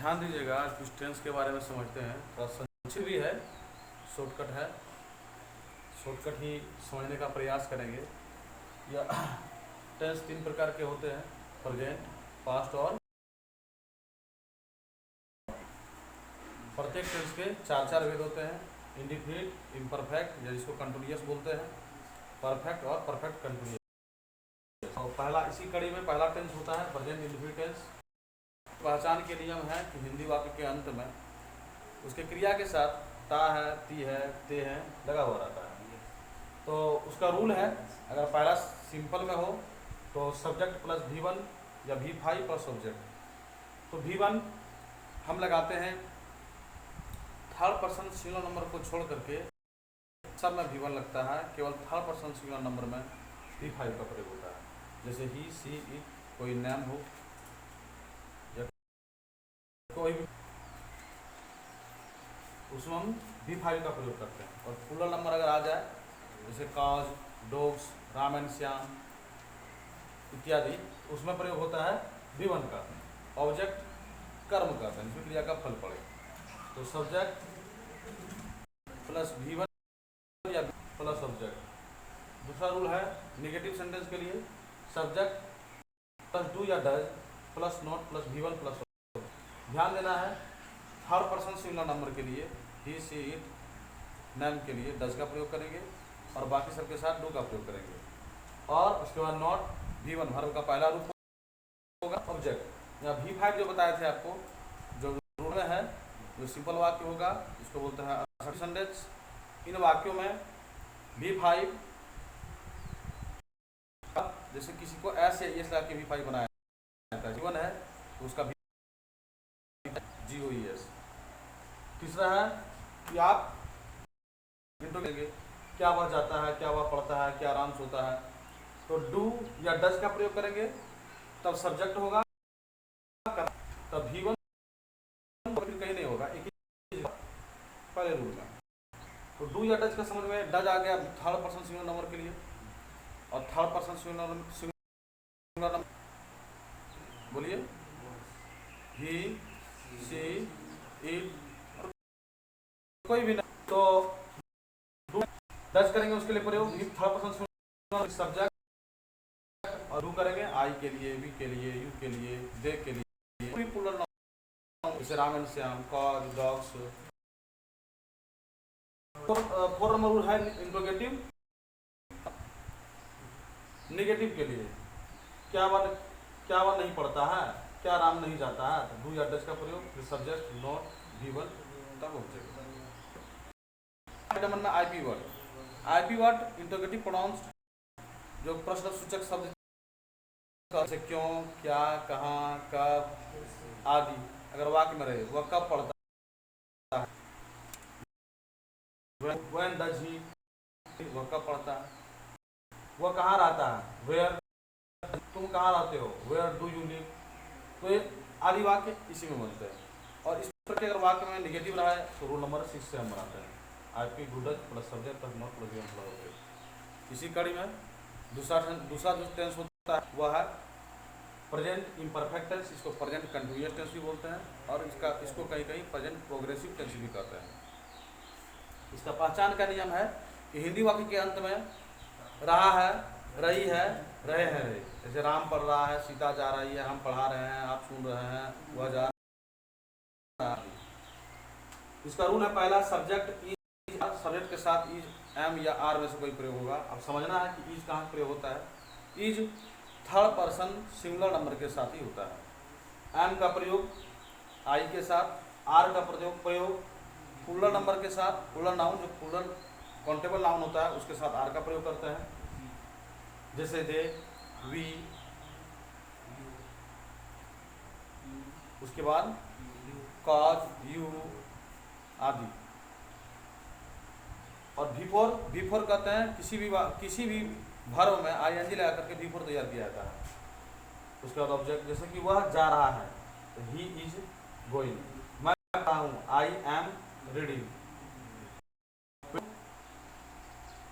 ध्यान दीजिएगा, कुछ टेंस के बारे में समझते हैं। थोड़ा संक्षिप्त भी है, शॉर्टकट है, शॉर्टकट ही समझने का प्रयास करेंगे। या टेंस 3 प्रकार के होते हैं, प्रेजेंट, पास्ट और प्रत्येक टेंस के 4 भेद होते हैं। इंडिफिनिट, इम्परफेक्ट या जिसको कंटिन्यूअस बोलते हैं, परफेक्ट और परफेक्ट कंटिन्यूअस। और पहला इसी कड़ी में पहला टेंस होता है प्रेजेंट इंडिफिनिट टेंस। पहचान के नियम है कि हिंदी वाक्य के अंत में उसके क्रिया के साथ ता है, ती है, ते है लगा हुआ रहता है। तो उसका रूल है, अगर पहला सिंपल में हो तो सब्जेक्ट प्लस V1 या V5 प्लस ऑब्जेक्ट। तो V1 हम लगाते हैं थर्ड पर्सन सिंगुलर नंबर को छोड़ करके सब में V1 लगता है, केवल थर्ड पर्सन सिंगुलर नंबर में V5 का प्रयोग होता है। जैसे ही, सी, इट, कोई नाम हो या कोई भी, उसमें हम V5 का प्रयोग करते हैं। और प्लूरल नंबर अगर आ जाए, जैसे काज, डॉग्स, राम एंड श्याम इत्यादि, उसमें प्रयोग होता है V1 का। ऑब्जेक्ट कर्म करते हैं जिसमें क्रिया का फल पड़े, तो सब्जेक्ट प्लस V1 या प्लस ऑब्जेक्ट। दूसरा रूल है नेगेटिव सेंटेंस के लिए, सब्जेक्ट प्लस डू या does plus not plus V1 plus object. ध्यान देना है, थर्ड पर्सन सिंगुलर नंबर के लिए ही, सी, इट, नेम के लिए डज का प्रयोग करेंगे और बाकी सबके साथ डू का प्रयोग करेंगे। और उसके बाद नॉट, V1 वर्ब का पहला रूप होगा, ऑब्जेक्ट या V5 जो बताए थे आपको, जो रूल में है, जो सिंपल वाक्य होगा इसको बोलते हैं असर्टिव सेंटेंस। इन वाक्यों में V5, जैसे किसी को एस या एस लगा के V5 बनाया जाता है, जीवन है तो उसका GOES। तीसरा है कि आप लेंगे क्या वह जाता है, क्या वह पढ़ता है, क्या आराम से होता है, तो डू या डज का प्रयोग करेंगे, तब सब्जेक्ट होगा, तब V1 कहीं नहीं होगा, एक ही पहले रूल में। तो डू या डज का समझ में, डज आ गया थर्ड पर्सन सिंगुलर नंबर के लिए, और थर्ड पर्सन सिंगुलर नंबर बोलिए, ही, सी, इट, कोई भी नहीं, तो डज करेंगे उसके लिए प्रयोग थर्ड पर्सन सब्जेक्ट, और डू करेंगे आई के लिए, वी के लिए, यू के लिए, दे के लिए, कोई प्लूरल नाउन जैसे Ram and Shyam, cause, dogs. Four number rule है इंट्रोगेटिव। नेगेटिव के लिए क्या वह नहीं पढ़ता है, क्या राम नहीं जाता है, तो डू या डज का प्रयोग, फिर सब्जेक्ट नॉट, V1 तब ऑब्जेक्ट। नंबर में IP word, IP word interrogative pronounce, जो प्रश्न सूचक शब्द जैसे क्यों, क्या, कहाँ, कब आदि अगर वाक्य में रहे, वह कब पढ़ता है, when does he, वह कब पढ़ता है, वह कहाँ रहता है, where, तुम कहाँ रहते हो, where do you live। तो ये आदि वाक्य इसी में बनते हैं। और इस प्रकार के अगर वाक्य में निगेटिव रहा है तो रूल नंबर 6 से हम बनाते हैं, IP good plus subject plus not plus V1 plus object. इसी कड़ी में दूसरा जो टेंस होता है वह है प्रेजेंट इम्परफेक्ट टेंस, इसको प्रेजेंट कंटिन्यूअस टेंस भी बोलते हैं, और इसको कहीं कहीं प्रेजेंट प्रोग्रेसिव टेंस भी कहते हैं। इसका पहचान का नियम है कि हिंदी वाक्य के अंत में रहा है, रही है, रहे हैं, रहे। जैसे राम पढ़ रहा है, सीता जा रही है, हम पढ़ा रहे हैं, आप सुन रहे हैं, वह जा रहा है। इसका रूल है पहला सब्जेक्ट इज, सब्जेक्ट के साथ इज, एम या आर में से कोई प्रयोग होगा। अब समझना है कि इज कहाँ प्रयोग होता है। Is third person singular number के साथ ही होता है। एम का प्रयोग आई के साथ, आर का प्रयोग प्लूरल नंबर के साथ, प्लूरल नाउन जो प्लूरल काउंटेबल नाउन होता है उसके साथ आर का प्रयोग करते हैं, जैसे दे, वी, उसके बाद कॉज, यू आदि। और V4 कहते हैं किसी भी वर्ब में ING लगा करके V4 तैयार किया जाता है। उसके बाद ऑब्जेक्ट, जैसे कि वह जा रहा है तो ही इज गोइंग, मैं पढ़ रहा हूँ I am रीडिंग,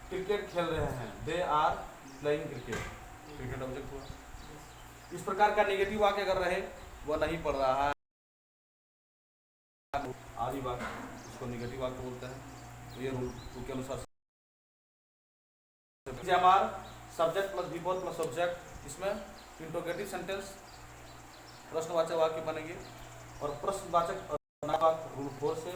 क्रिकेट खेल रहे हैं they are playing cricket, cricket object हुआ। इस प्रकार का नेगेटिव वाक्य अगर रहे, वह नहीं पढ़ रहा है, आदि वाक्य, इसको निगेटिव वाक्य बोलते हैं। तो ये रूल के अनुसार हमार सब्जेक्ट प्लस विभव प्लस ऑब्जेक्ट, इसमें इंट्रोगेटिव सेंटेंस प्रश्नवाचक वाक्य बनेंगे और प्रश्नवाचक रूल 4 से।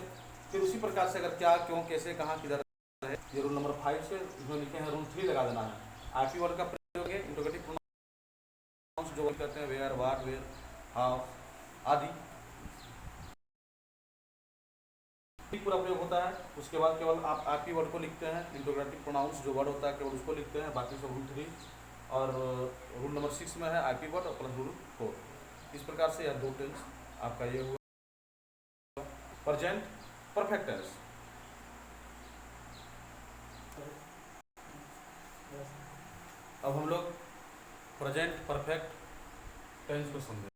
फिर उसी प्रकार से अगर क्या, क्यों, कैसे, कहाँ, किधर है, ये रूल नंबर 5 से जो लिखे हैं रूल 3 लगा देना है। आईपी वर्ड का प्रयोग है इंट्रोगेटिव प्रोनाउंस जो कहते हैं वेयर, व्हाट, वेयर, हाउ आदि पूरा प्रयोग होता है। उसके बाद केवल आप आईपी वर्ड को लिखते हैं, इंट्रोगेटिव प्रोनाउंस जो वर्ड होता है केवल उसको लिखते हैं, बाकी सब रूल 3 और रूल नंबर 6 में है आईपी वर्ड और प्लस रूल 4। इस प्रकार से यह 2 टेंस आपका ये हुआ प्रेजेंट परफेक्ट टेंस। अब हम लोग प्रेजेंट परफेक्ट टेंस को समझें।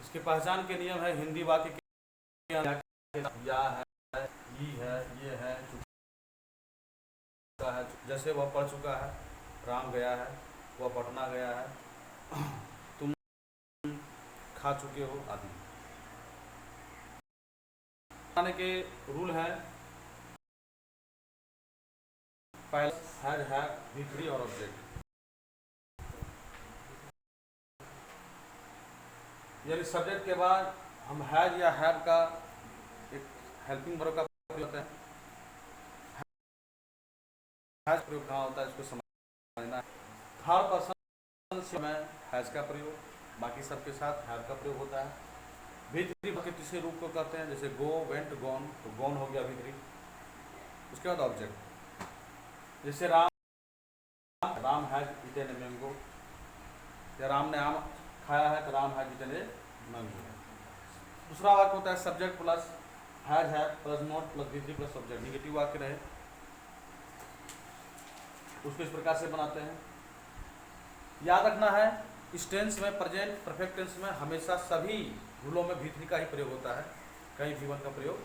इसके पहचान के नियम है हिंदी वाक्य के या है, ई है, ये है, चुका है, जैसे वह पढ़ चुका है, राम गया है, वह पटना गया है, तुम खा चुके हो आदि। आने के रूल हैं पहला है विक्री और ऑब्जेक्ट, यानी सब्जेक्ट के बाद हम हैज या हैव का एक हेल्पिंग वर्ब का प्रयोग होता है। हैज प्रयोग कहाँ होता है इसको समझना है। थर्ड पर्सन में हैज का प्रयोग, बाकी सबके साथ हैव का प्रयोग होता है। भीतरी के तीसरे रूप को कहते हैं, जैसे गो, वेंट, गॉन, तो गॉन हो गया भीतरी। उसके बाद ऑब्जेक्ट, जैसे Ram has eaten a mango, या राम ने आम खाया है तो Ram has eaten a mango. दूसरा वाक्य होता है subject plus has plus not plus भीतरी प्लस ऑब्जेक्ट, निगेटिव वाक्य रहे उसको इस प्रकार से बनाते हैं। याद रखना है इस टेंस में, प्रेजेंट परफेक्ट टेंस में हमेशा सभी रूलों में भीतरी का ही प्रयोग होता है, कहीं भी वन का प्रयोग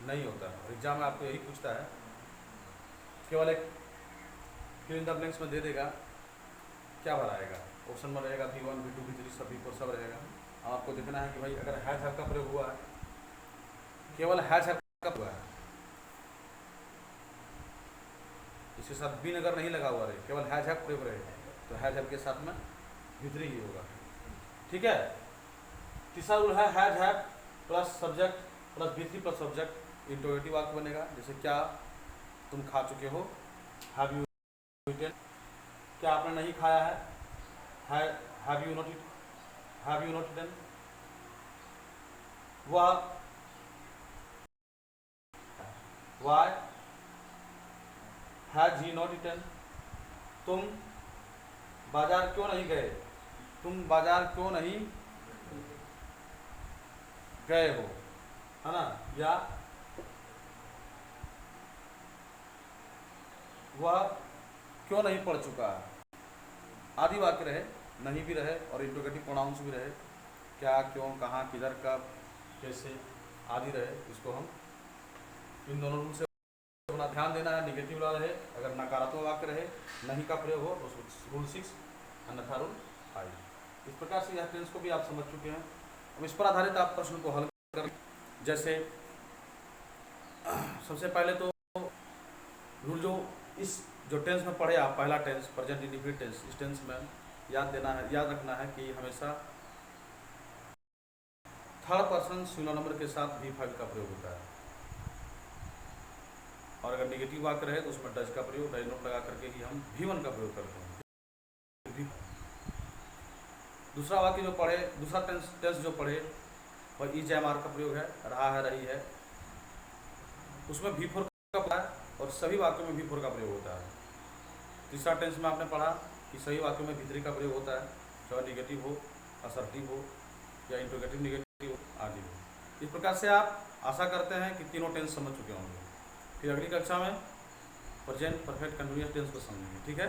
नहीं होता है। एग्जाम में आपको यही पूछता है, केवल एक फिल इन द ब्लैंक्स में दे देगा, क्या भराएगा, ऑप्शन में रहेगा V1, V2, V3 सब V4 सब रहेगा। आपको देखना है कि भाई अगर हैज हैव का प्रयोग हुआ है, केवल हैज हैव का हुआ है, इसके साथ बीन अगर नहीं लगा हुआ रहे, केवल हैज हैव प्रयोग रहे, तो हैज हैव के साथ में भीतरी ही होगा। ठीक है। तीसरा रूल है has have plus subject plus भीतरी प्लस ऑब्जेक्ट, इंट्रोगेटिव वाक्य बनेगा। जैसे क्या तुम खा चुके हो, हैव यू ईटेन, क्या आपने नहीं खाया है, have you not eaten. Why has he not eaten, तुम बाजार क्यों नहीं गए, तुम बाजार क्यों नहीं गए हो, है ना। या वह क्यों नहीं पढ़ चुका है आदि वाक्य रहे, नहीं भी रहे और इंट्रोगेटिव प्रोनाउंस भी रहे, क्या, क्यों, कहाँ, किधर, कब, कैसे आदि रहे, इसको हम इन दोनों रूल से अपना ध्यान देना है। निगेटिव वाला रहे, अगर नकारात्मक वाक्य रहे, नहीं का प्रयोग हो तो रूल 6 अन्यथा रूल 5। इस प्रकार से यह टेंस को भी आप समझ चुके हैं। अब इस पर आधारित आप प्रश्न को हल कर, जैसे सबसे पहले तो रूल जो इस जो टेंस में पढ़े आप, पहला टेंस प्रेजेंट इंडेफिनिट टेंस, इस टेंस में याद रखना है कि हमेशा थर्ड पर्सन सिंगुलर नंबर के साथ V5 का प्रयोग होता है, और अगर निगेटिव वाक्य रहे तो उसमें डज का प्रयोग, डज नॉट लगा करके ही हम V1 का प्रयोग करते हैं। दूसरा वाक्य जो पढ़े, दूसरा टेंस जो पढ़े वह इज एम आर का प्रयोग है, रहा है, रही है, उसमें V4 का पढ़ा और सभी वाक्यों में V4 का प्रयोग होता है। तीसरा टेंस में आपने पढ़ा कि सभी वाक्यों में भीतरी का प्रयोग होता है, चाहे निगेटिव हो, असर्टिव हो या इंट्रोगेटिव निगेटिव हो आदि हो। इस प्रकार से आप आशा करते हैं कि तीनों टेंस समझ चुके होंगे। फिर अगली कक्षा में प्रेजेंट परफेक्ट कंटिन्यूअस टेंस को समझेंगे। ठीक है।